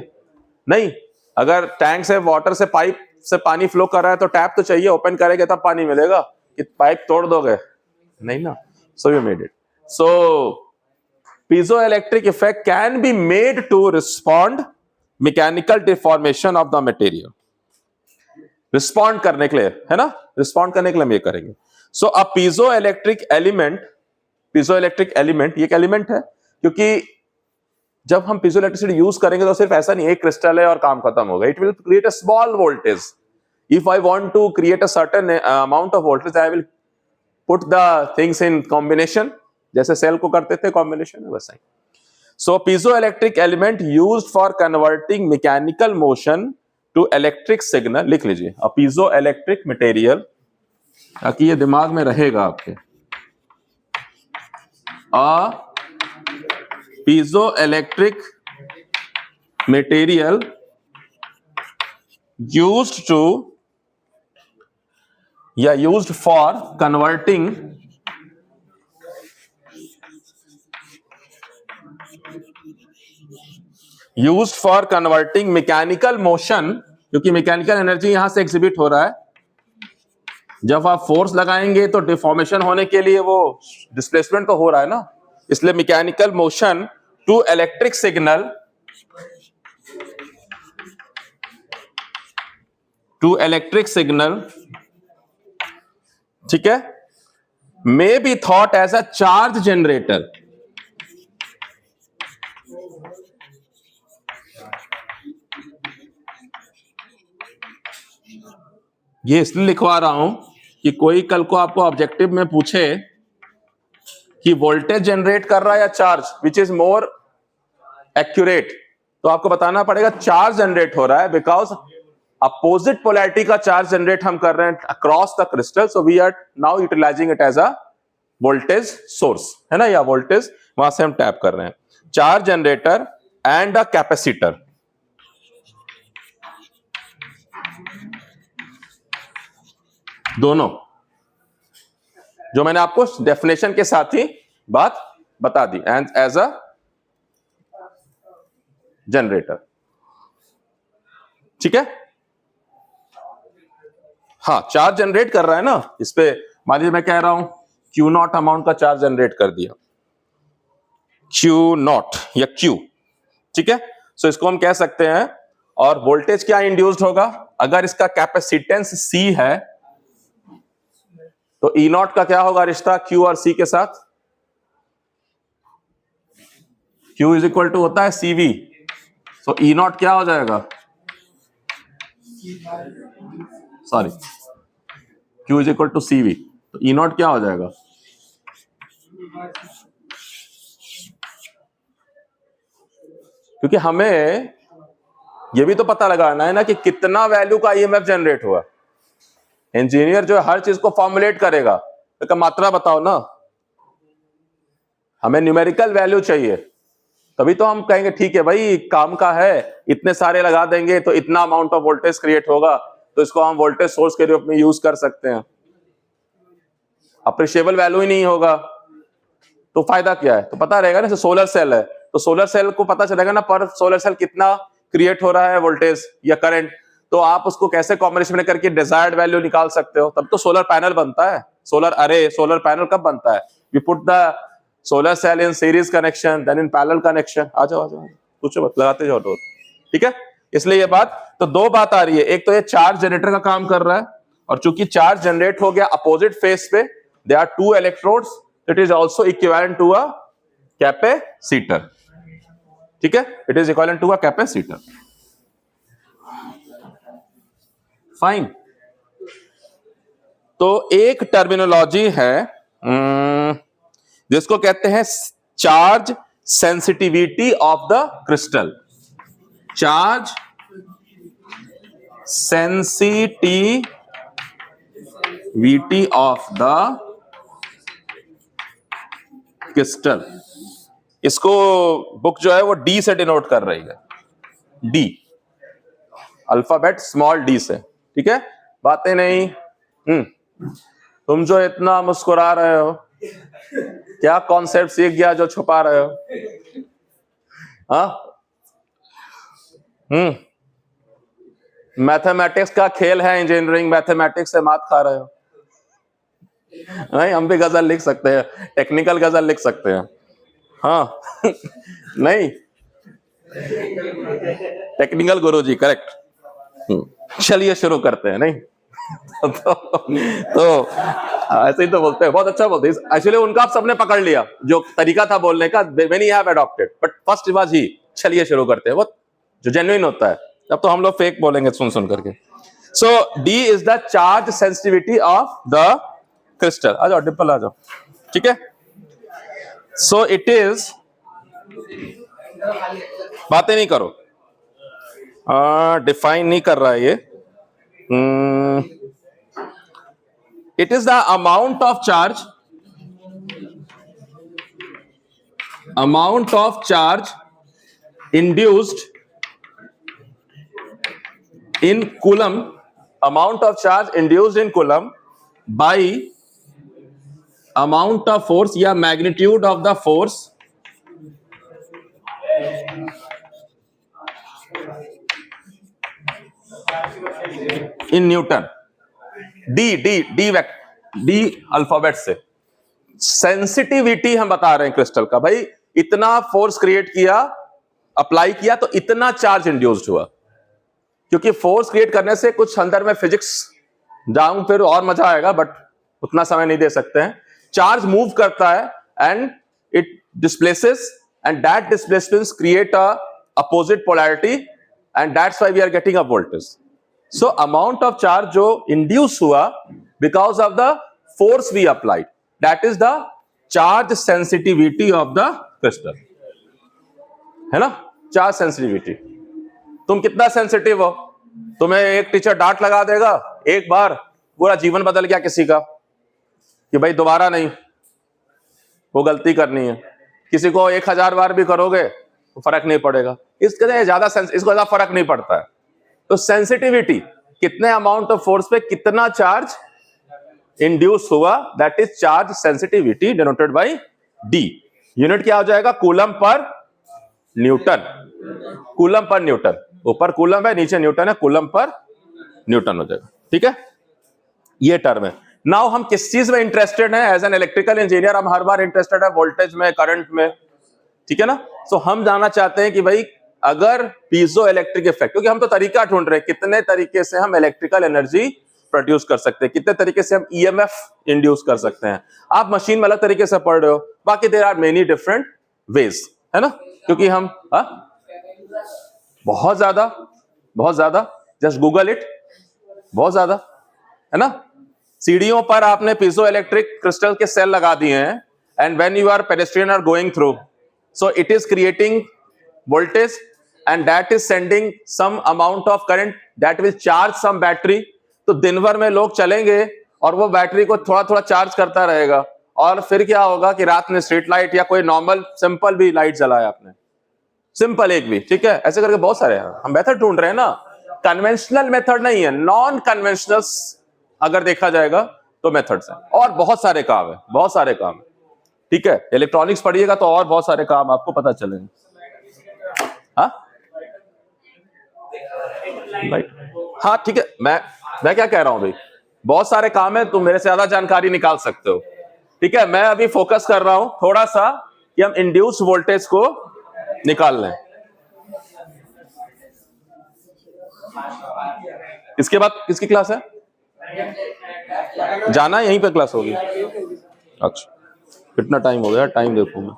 Speaker 1: नहीं, अगर टैंक से वाटर से पाइप से पानी फ्लो कर रहा है तो टैप तो चाहिए, ओपन करेंगे तब पानी मिलेगा, कि पाइप तोड़ दोगे नहीं ना, so you made it. So piezoelectric effect can be made to respond mechanical deformation of the material, respond करने के लिए, है ना, रिस्पॉन्ड करने के लिए हम ये करेंगे। सो अ पीजोइलेक्ट्रिक एलिमेंट, पीजोइलेक्ट्रिक एलिमेंट ये एक एलिमेंट है, क्योंकि जब हम पीजोइलेक्ट्रिसिटी यूज करेंगे तो सिर्फ ऐसा नहीं एक क्रिस्टल है और काम खत्म हो गया, it will create a small voltage. If I want to create a certain amount of voltage, I will put the things in combination, जैसे सेल को करते थे कॉम्बिनेशन, वैसा ही। So piezoelectric element used for converting mechanical motion to electric signal, लिख लीजिए अ piezoelectric material, ताकि ये दिमाग में रहेगा आपके, अ piezoelectric material used to या used for converting mechanical motion, क्योंकि मैकेनिकल एनर्जी यहां से एग्जिबिट हो रहा है, जब आप फोर्स लगाएंगे तो डिफॉर्मेशन होने के लिए वो डिस्प्लेसमेंट तो हो रहा है ना, इसलिए mechanical motion to electric signal, ठीक है, may be thought as a charge generator. ये इसलिए लिखवा रहा हूं कि कोई कल को आपको ऑब्जेक्टिव में पूछे कि वोल्टेज जनरेट कर रहा है या charge, which is more accurate, तो आपको बताना पड़ेगा चार्ज जनरेट हो रहा है, बिकॉज अपोजिट पोलैरिटी का चार्ज जनरेट हम कर रहे हैं across the crystal, so we are now utilising it as a voltage source, है ना, या वोल्टेज वहां से हम टैप कर रहे हैं। Charge generator and a capacitor, दोनों जो मैंने आपको डेफिनेशन के साथ ही बात बता दी, एंड एज अ जनरेटर, ठीक है। हाँ, चार्ज जनरेट कर रहा है ना, इस पे मान लीजिए मैं कह रहा हूं क्यू नॉट अमाउंट का चार्ज जनरेट कर दिया, क्यू नॉट या क्यू, ठीक है। सो इसको हम कह सकते हैं, और वोल्टेज क्या इंड्यूस्ड होगा, अगर इसका कैपेसिटेंस सी है तो ई नॉट का क्या होगा रिश्ता क्यू और सी के साथ, क्यू इज इक्वल टू होता है सीवी, सो ई नॉट क्या हो जाएगा, sorry, Q is equal to CV, तो ई नॉट क्या हो जाएगा, क्योंकि हमें यह भी तो पता लगाना है ना कि कितना वैल्यू का ईएमएफ जनरेट हुआ। इंजीनियर जो है हर चीज को फॉर्मुलेट करेगा, तो मात्रा बताओ ना, हमें न्यूमेरिकल वैल्यू चाहिए, तभी तो हम कहेंगे ठीक है भाई काम का है, इतने सारे लगा देंगे तो इतना अमाउंट ऑफ वोल्टेज क्रिएट होगा, तो इसको हम वोल्टेज सोर्स के रूप में यूज कर सकते हैं। अप्रिशिएबल वैल्यू ही नहीं होगा तो फायदा क्या है, तो पता रहेगा ना, सोलर सेल है तो सोलर सेल को पता चलेगा ना पर सोलर सेल कितना क्रिएट हो रहा है वोल्टेज या करंट, तो आप उसको कैसे कॉम्बिनेशन करके डिजायर्ड वैल्यू निकाल सकते हो, तब तो सोलर पैनल बनता है, सोलर अरे, सोलर पैनल कब बनता है, we put the solar cell in series connection then in parallel connection. आ जाओ कुछ मत लगाते जाओ डोर, ठीक है। इसलिए ये बात, तो दो बात आ रही है, एक तो ये चार्ज जनरेटर का काम कर रहा है, और चूंकि चार्ज जनरेट हो गया अपोजिट फेस पे, they are two electrodes, it is also equivalent to a capacitor, ठीक है, it is equivalent to a capacitor, fine. तो एक टर्मिनोलॉजी है जिसको कहते हैं charge sensitivity of the crystal, charge sensitivity of the crystal. इसको बुक जो है वो डी से डिनोट कर रही है, डी, अल्फाबेट स्मॉल डी से, ठीक है। बातें नहीं, तुम जो इतना मुस्कुरा रहे हो, क्या कॉन्सेप्ट सीख गया जो छुपा रहे हो, हाँ, मैथमेटिक्स का खेल है, इंजीनियरिंग मैथमेटिक्स से मात खा रहे हो। नहीं, हम भी गजल लिख सकते हैं, टेक्निकल गजल लिख सकते हैं, हाँ नहीं, टेक्निकल गुरुजी, करेक्ट। चलिए शुरू करते हैं, नहीं तो ऐसे ही तो बोलते हैं, बहुत अच्छा बोलते हैं, एक्चुअली उनका आप सबने पकड़ लिया जो तरीका था बोलने का, many have adopted, but first was he, चलिए शुरू करते हैं, बहुत जो जेन्युइन होता है, तब तो हम लोग फेक बोलेंगे सुन सुन करके। So D is the charge sensitivity of the crystal. आ जाओ डिम्पल, आ जाओ, ठीक है। सो इट इज, बातें नहीं करो, डिफाइन नहीं कर रहा है ये, it is the amount of charge induced in coulomb, amount of charge induced in coulomb by amount of force या magnitude of the force in Newton। D alphabet से सेंसिटिविटी हम बता रहे हैं क्रिस्टल का, भाई इतना फोर्स क्रिएट किया, अप्लाई किया तो इतना चार्ज इंड्यूस्ड हुआ, क्योंकि फोर्स क्रिएट करने से कुछ अंदर में फिजिक्स जाऊं फिर और मजा आएगा, बट उतना समय नहीं दे सकते हैं। चार्ज मूव करता है and it displaces, and that displacement create a opposite polarity, and that's why we are getting a voltage. So amount of charge जो इंड्यूस हुआ because of the force we applied, that is the charge sensitivity of the crystal, है ना, charge sensitivity. तुम कितना sensitive हो, तुम्हें एक teacher डांट लगा देगा एक बार, पूरा जीवन बदल गया किसी का, कि भाई दोबारा नहीं वो गलती करनी है। किसी को 1000 बार भी करोगे तो फर्क नहीं पड़ेगा। इसको ज्यादा फर्क नहीं पड़ता है। तो सेंसिटिविटी, कितने अमाउंट ऑफ फोर्स पे कितना चार्ज इंड्यूस हुआ, that is charge sensitivity denoted by D. Unit क्या हो जाएगा? Coulomb per Newton. Coulomb per Newton, ऊपर कूलम है नीचे न्यूटन है, कूलम पर न्यूटन हो जाएगा। ठीक है, ये टर्म है। नाउ हम किस चीज में इंटरेस्टेड हैं? एज एन इलेक्ट्रिकल इंजीनियर हम हर बार इंटरेस्टेड है वोल्टेज में, करंट में। ठीक है ना? सो हम जानना चाहते हैं कि भाई अगर पीजो इलेक्ट्रिक इफेक्ट, क्योंकि हम तो तरीका ढूंढ रहे हैं कितने तरीके से हम इलेक्ट्रिकल एनर्जी प्रोड्यूस कर सकते हैं, कितने तरीके से हम ईएमएफ इंड्यूस कर सकते हैं। आप मशीन में अलग तरीके से पढ़ रहे हो, बाकी there are many different ways, है ना? क्योंकि हम बहुत ज्यादा जस्ट गूगल इट, बहुत ज्यादा, है ना? सीढ़ियों पर आपने पीजो इलेक्ट्रिक क्रिस्टल के सेल लगा दिए हैं, and when you are pedestrian are going through, so it is creating voltage and that is sending some amount of current that will charge some battery। तो दिन भर में लोग चलेंगे और वो बैटरी को थोड़ा थोड़ा चार्ज करता रहेगा, और फिर क्या होगा कि रात में स्ट्रीट लाइट या कोई नॉर्मल सिंपल भी लाइट जलाया आपने, सिंपल एक भी, ठीक है, ऐसे करके बहुत सारे हैं। हम मेथड ढूंढ रहे हैं ना, कन्वेंशनल मेथड नहीं है, नॉन कन्वेंशनल अगर देखा जाएगा तो मेथड्स हैं, और बहुत सारे काम है, बहुत सारे काम है। ठीक है, इलेक्ट्रॉनिक्स पढ़िएगा तो और बहुत सारे काम आपको पता चलेंगे। हाँ ठीक है, मैं क्या कह रहा हूं भाई, बहुत सारे काम है, तुम मेरे से ज्यादा जानकारी निकाल सकते हो। ठीक है, मैं अभी फोकस कर रहा हूं थोड़ा सा कि हम इंड्यूस वोल्टेज को निकाल लें। इसके बाद किसकी क्लास है? जाना यहीं पे क्लास होगी? अच्छा, कितना टाइम हो गया? टाइम देखूं मैं,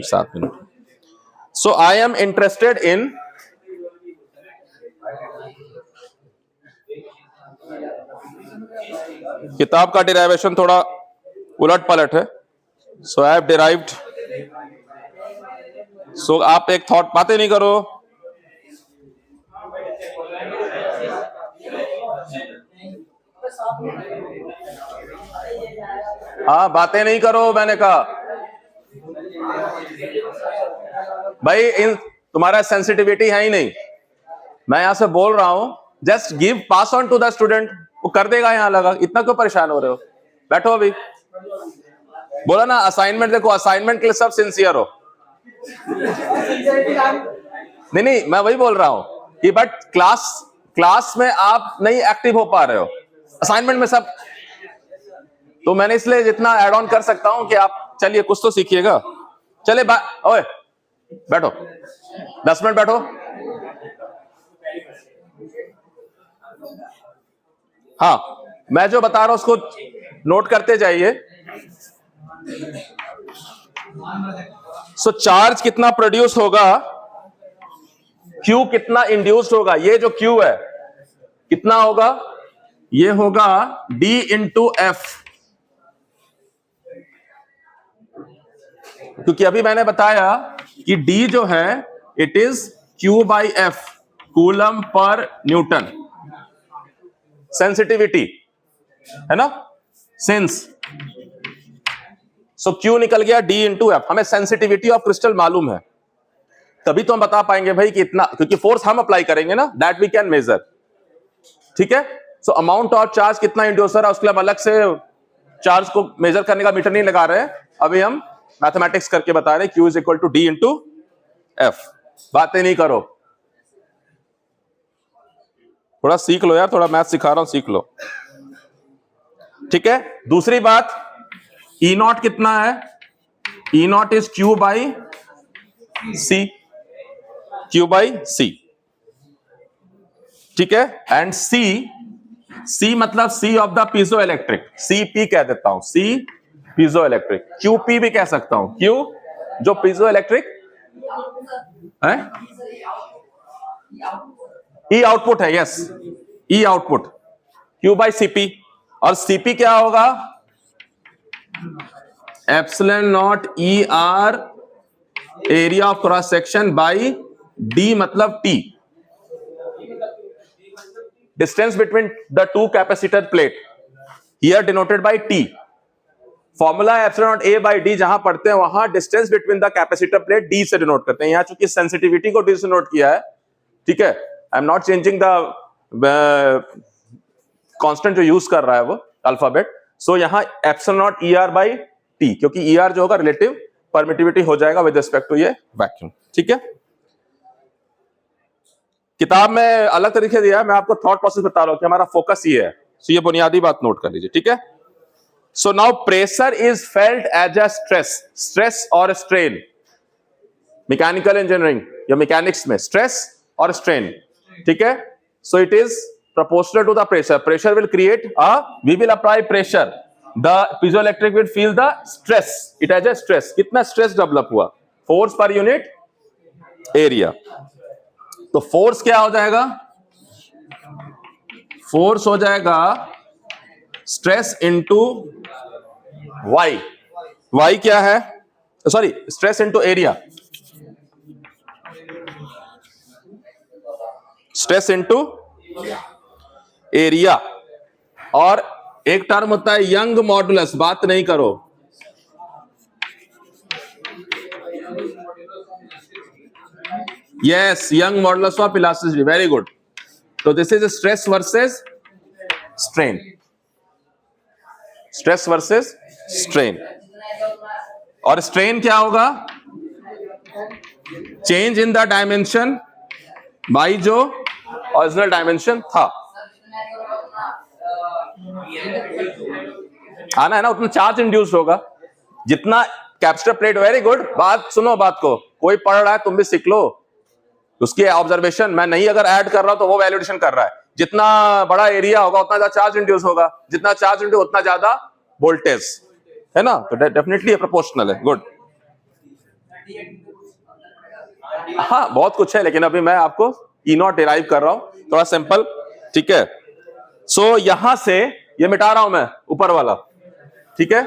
Speaker 1: 7 minute. So I am interested in किताब का डिराइवेशन थोड़ा उलट पलट है। So I have derived, so आप एक थॉट, बातें नहीं करो, हाँ बातें नहीं करो, मैंने कहा भाई इन तुम्हारा सेंसिटिविटी है ही नहीं। मैं यहां से बोल रहा हूं, just give pass on to the student, वो कर देगा। यहां लगा, इतना क्यों परेशान हो रहे हो? बैठो अभी। बोला ना असाइनमेंट, देखो असाइनमेंट के लिए सब सिंसियर हो। नहीं, मैं वही बोल रहा हूं कि बट क्लास में आप नहीं एक्टिव हो पा रहे हो, असाइनमेंट में सब। तो मैंने इसलिए जितना एड ऑन कर सकता हूं कि आप चलिए कुछ तो सीखिएगा। चले ओए बैठो, 10 मिनट बैठो। हाँ, मैं जो बता रहा हूं उसको नोट करते जाइए। सो चार्ज कितना प्रोड्यूस होगा, Q कितना इंड्यूस्ड होगा, ये जो Q है कितना होगा, ये होगा D इंटू F। क्योंकि अभी मैंने बताया कि D जो है it is Q by F, coulomb per Newton. Sensitivity है ना, सेंस। सो Q निकल गया D इंटू F। हमें सेंसिटिविटी ऑफ क्रिस्टल मालूम है, तभी तो हम बता पाएंगे भाई कि इतना, क्योंकि फोर्स हम अप्लाई करेंगे ना, दैट वी कैन मेजर। ठीक है, सो अमाउंट ऑफ चार्ज कितना इंड्यूस है, उसके लिए हम अलग से चार्ज को मेजर करने का मीटर नहीं लगा रहे हैं, अभी हम मैथमेटिक्स करके बता रहे हैं। Q is equal to D into F। बातें नहीं करो, थोड़ा सीख लो यार, थोड़ा मैथ सिखा रहा हूं, सीख लो। ठीक है, दूसरी बात, E नॉट कितना है, E not is Q by C, Q by C। ठीक है, एंड C मतलब C of the piezo electric, CP कह देता हूं, C पीजो इलेक्ट्रिक। QP भी कह सकता हूं, Q जो पीजो इलेक्ट्रिक है, E आउटपुट है, yes E output, Q by CP। और CP क्या होगा, epsilon not ER area of cross section by D मतलब T। distance between the two capacitor plate, here denoted by T. Formula epsilon not A by D जहां पढ़ते हैं वहां distance between the capacitor plate D से denote करते हैं. यहां चूंकि सेंसिटिविटी को D से डिनोट किया है, ठीक है, आई am not changing the constant जो यूज कर रहा है वो अल्फाबेट. सो यहां epsilon not ER by T, क्योंकि ER जो होगा रिलेटिव परमिटिविटी हो जाएगा विद रिस्पेक्ट टू ये वैक्यूम. ठीक है, किताब में अलग तरीके दिया है, मैं आपको थॉट प्रोसेस बता रहा हूं कि हमारा फोकस ये है. सो ये बुनियादी बात नोट कर लीजिए. ठीक है, so now pressure is felt as a stress, stress और स्ट्रेन. मैकेनिकल इंजीनियरिंग या मैकेनिक्स में स्ट्रेस और स्ट्रेन. ठीक है, so it is proportional to the pressure. Pressure will create we will apply pressure. The piezoelectric will feel the stress. It has a stress. कितना stress develop हुआ? Force per unit area. तो force क्या हो जाएगा? Force हो जाएगा stress into y. Y क्या है? Sorry, stress into area. Stress into area. और एक टर्म होता है यंग मॉडुलस. बात नहीं करो. Yes, young modulus of elasticity. Very good. तो this is stress versus strain. Stress versus strain. और स्ट्रेन क्या होगा? Change in the dimension by जो ओरिजिनल डायमेंशन था. आना है ना, उतना चार्ज इंड्यूस होगा जितना कैपेसिटर प्लेट. Very good. बात सुनो, बात को कोई पढ़ रहा है तुम भी सीख लो. उसकी ऑब्जर्वेशन मैं नहीं अगर ऐड कर रहा हूं तो वो वैलिडेशन कर रहा है. जितना बड़ा एरिया होगा उतना ज्यादा चार्ज इंड्यूस होगा, जितना चार्ज इंड्यूस उतना ज्यादा वोल्टेज है ना. तो डेफिनेटली प्रोपोर्शनल है. गुड. हाँ, बहुत कुछ है लेकिन अभी मैं आपको ई नॉट डिराइव कर रहा हूं, थोड़ा सिंपल. ठीक है, सो यहां से ये मिटा रहा हूं मैं ऊपर वाला. ठीक है,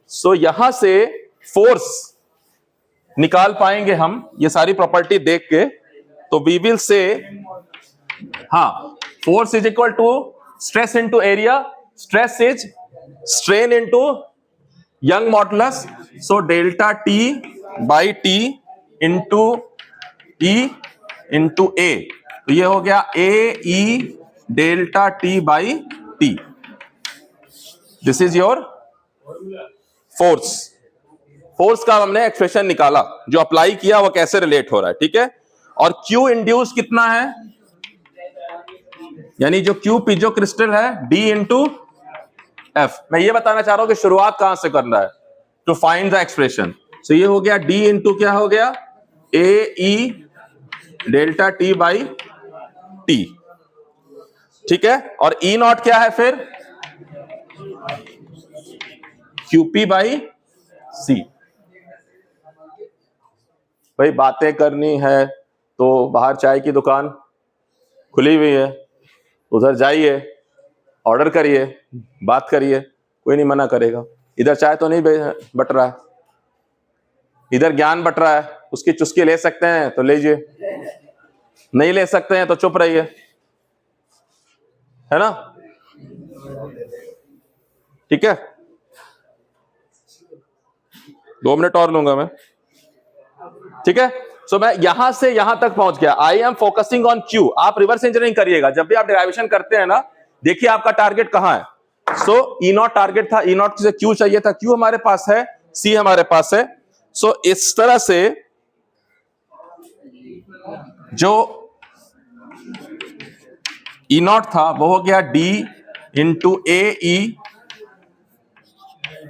Speaker 1: सो यहां से फोर्स निकाल पाएंगे हम ये सारी प्रॉपर्टी देख के. तो we will say force is equal to stress into area. Stress is strain into young modulus. So delta T by T into E into A. तो ये हो गया A E delta T by T. This is your force. Force का हमने expression निकाला, जो apply किया वो कैसे रिलेट हो रहा है. ठीक है, और क्यू इंड्यूस कितना है, यानी जो क्यू पीजो क्रिस्टल है डी इंटू एफ. मैं ये बताना चाह रहा हूं कि शुरुआत कहां से करना है to find the expression. So ये हो गया डी इंटू क्या हो गया, A E delta T by T. ठीक है, और ई नॉट क्या है फिर, क्यूपी बाई सी. भाई बातें करनी है तो बाहर चाय की दुकान खुली हुई है, उधर जाइए, ऑर्डर करिए, बात करिए, कोई नहीं मना करेगा. इधर चाय तो नहीं बट रहा है, इधर ज्ञान बट रहा है, उसकी चुस्की ले सकते हैं तो लीजिए, नहीं ले सकते हैं तो चुप रहिए, है ना. ठीक है, 2 मिनट और लूंगा मैं. ठीक है, सो मैं यहां से यहां तक पहुंच गया. I am focusing on Q. आप रिवर्स इंजीनियरिंग करिएगा जब भी आप डेरिवेशन करते हैं ना, देखिए आपका टारगेट कहां है. सो ई नॉट टारगेट था, ई नॉट से क्यू चाहिए था, क्यू हमारे पास है, सी हमारे पास है. सो इस तरह से जो ई नॉट था वो हो गया D into A E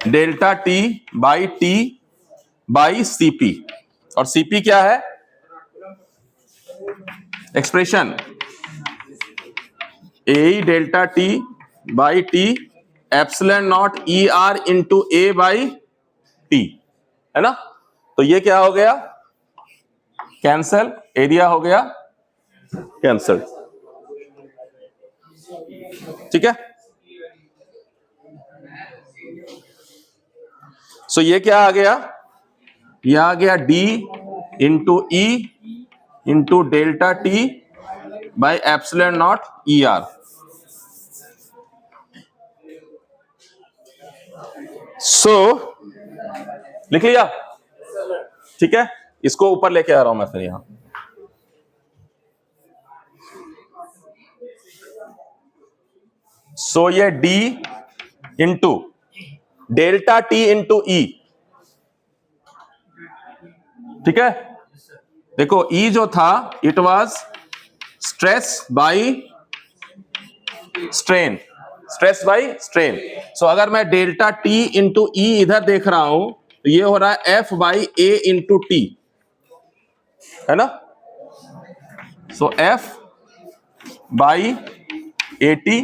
Speaker 1: delta T by T by CP. और सीपी क्या है, expression a delta T by T epsilon naught E are into A by T, है ना. तो ये क्या हो गया, कैंसल, एरिया हो गया कैंसल. ठीक है, सो ये क्या आ गया, ये आ गया D into E into delta T by epsilon naught E R. So लिख लिया, ठीक है, इसको ऊपर लेके आ रहा हूं मैं फिर यहां। सो ये D into delta T into E, ठीक है। देखो ई जो था it was stress by strain, stress by strain. So अगर मैं डेल्टा टी इंटू ई इधर देख रहा हूं तो ये हो रहा है F by A into T, है ना। So F by A T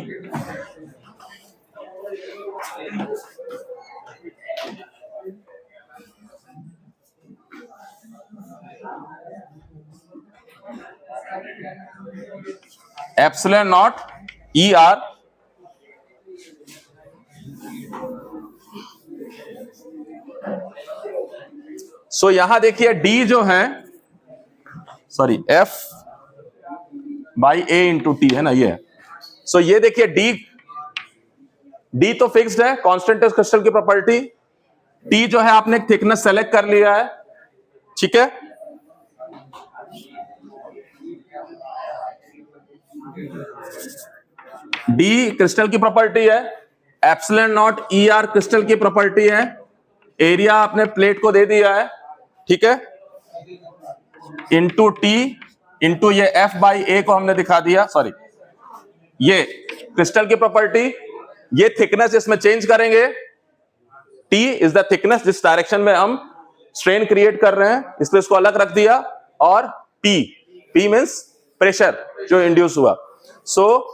Speaker 1: epsilon naught E R so यहां देखिए डी जो है, sorry F by A into T है ना ये। सो ये देखिए डी तो फिक्स्ड है, कांस्टेंट है क्रिस्टल की प्रॉपर्टी। टी जो है आपने एक थिकनेस सेलेक्ट कर लिया है, ठीक है। डी क्रिस्टल की प्रॉपर्टी है, epsilon naught E are crystal की प्रॉपर्टी है, एरिया आपने प्लेट को दे दिया है, ठीक है, इंटू टी इंटू ये एफ बाई ए को हमने दिखा दिया, सॉरी ये क्रिस्टल की प्रॉपर्टी, ये थिकनेस इसमें चेंज करेंगे, टी इज द थिकनेस जिस डायरेक्शन में हम स्ट्रेन क्रिएट कर रहे हैं, इसलिए इसको अलग रख दिया, और पी, पी मींस प्रेशर जो इंड्यूस हुआ। सो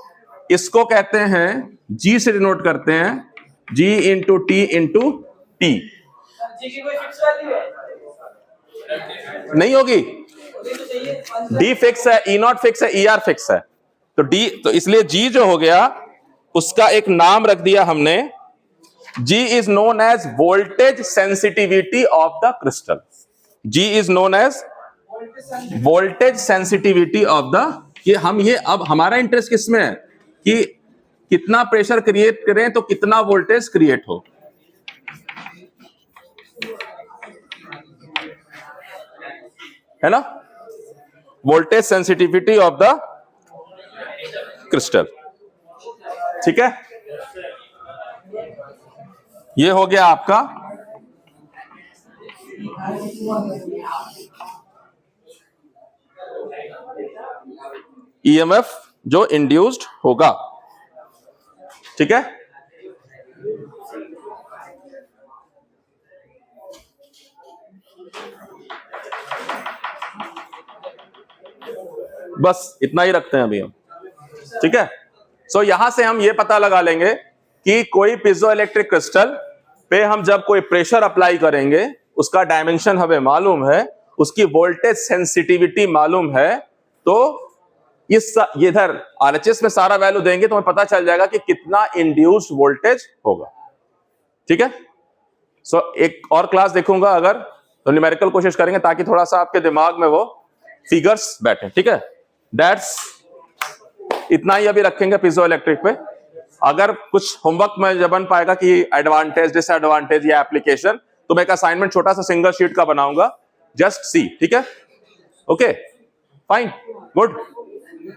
Speaker 1: इसको कहते हैं, जी से डिनोट करते हैं, जी इंटू टी इंटू टी। नहीं होगी, डी फिक्स है, ई नॉट फिक्स है, ई आर फिक्स है, तो डी, तो इसलिए जी जो हो गया उसका एक नाम रख दिया हमने, G is known as voltage sensitivity of the crystal. G is known as voltage sensitivity of the, कि हम ये, अब हमारा इंटरेस्ट किसमें है कि कितना प्रेशर क्रिएट करें तो कितना वोल्टेज क्रिएट हो, है ना, voltage sensitivity of the crystal, ठीक है। ये हो गया आपका ईएमएफ जो इंड्यूस्ड होगा, ठीक है। बस इतना ही रखते हैं अभी हम, ठीक है। सो यहां से हम ये पता लगा लेंगे कि कोई पीजो इलेक्ट्रिक क्रिस्टल पे हम जब कोई प्रेशर अप्लाई करेंगे उसका डायमेंशन हमें मालूम है, उसकी वोल्टेज सेंसिटिविटी मालूम है, तो इस इधर आरएचएस में सारा वैल्यू देंगे तो हमें पता चल जाएगा कि कितना इंड्यूस्ड वोल्टेज होगा, ठीक है। सो एक और क्लास देखूंगा अगर तो न्यूमेरिकल कोशिश करेंगे ताकि थोड़ा सा आपके दिमाग में वो फिगर्स बैठे, ठीक है। दैट्स इतना ही अभी रखेंगे पीजो इलेक्ट्रिक पे। अगर कुछ होमवर्क में जब बन पाएगा कि एडवांटेज डिसएडवांटेज या एप्लीकेशन, तो मैं एक असाइनमेंट छोटा सा सिंगल शीट का बनाऊंगा, जस्ट सी, ठीक है। Okay fine, good.